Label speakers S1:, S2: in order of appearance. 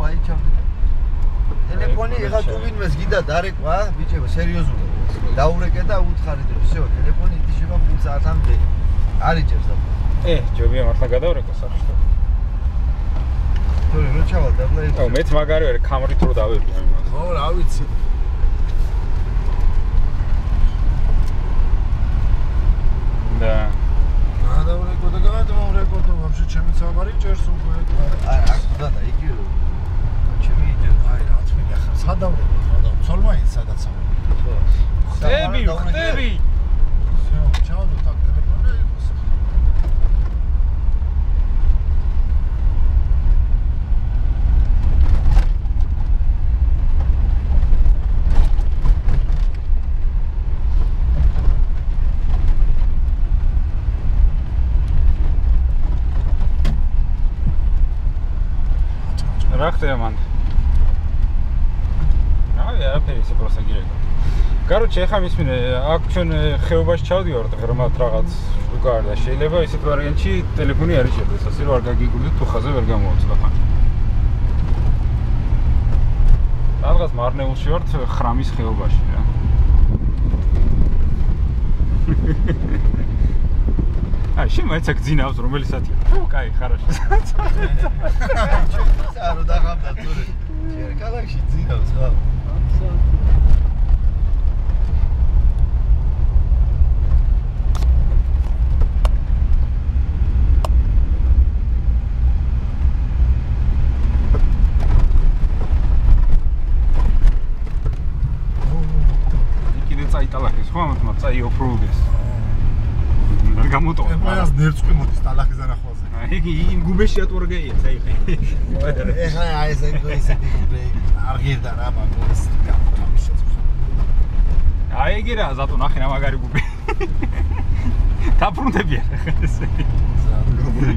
S1: აი ჩავდი. ტელეფონი ეხა თუ ვინმეს გიდა დარეკვა, ბიჭებო, სერიოზულად. დაურეკე და უთხარით რომ всё, ტელეფონი იტიშება 5 საათამდე. არიჭებს და.
S2: ჯობია მართლა გადავრეკო სახში.
S1: თორე რო ჩავალ და ბლაი.
S2: მეც მაგარი ვარ, კამრით რო დავერგე იმას.
S1: ხო, რა ვიცი.
S2: და
S1: გადავრეკო და გადავარეკო და вообще ჩემი სამარი ჭერს უკვე. აქ და იგი რომ ჩემი აი რა თქმა უნდა, სადავრეკო, ცოლმაინც სადაც ამ. ხო.
S2: ხტები.
S1: всё, ჩავდო და ტელეფონი იყოს.
S2: რა ხდება მანდ? არაფერი ისე პროსტა გირეკო. Короче, ეხა მისმინე, აქ ჩვენ ხეობაში ჩავდივართ ღრმად რაღაც შუქარ და შეიძლება ისეთ ვარიანტში ტელეფონი არ იჭერდეს, ასე რომ არ გაგიგურდეთ თუ ხაზე ვერ გამოვაცდა ხან. რაღაც მარნეულში ვართ ხრამის ხეობაში რა. აი, შემოეცა გძინავს რომელი საათია? კაი, хорошо.
S1: არ დაღამდა თორე. ჯერ ქალაქში ძინავს ხა.
S2: წაიტალახეს ხო ამათ წაიოფროუდეს. არ გამოტოვა.
S1: ყველას ნერწყვი მოდის ტალახის ანახვაზე.
S2: იგი იმ გუბეში ატვორგეია, საიხე.
S1: ეხლა აი ეს ისეთი გუბე არ ღირდა რა მაგას გამოტომიშეც.
S2: აი იგი რა ზატო ნახე რა მაგარი გუბე. დაბრუნდებიან ხა ესე. ზატო გუბე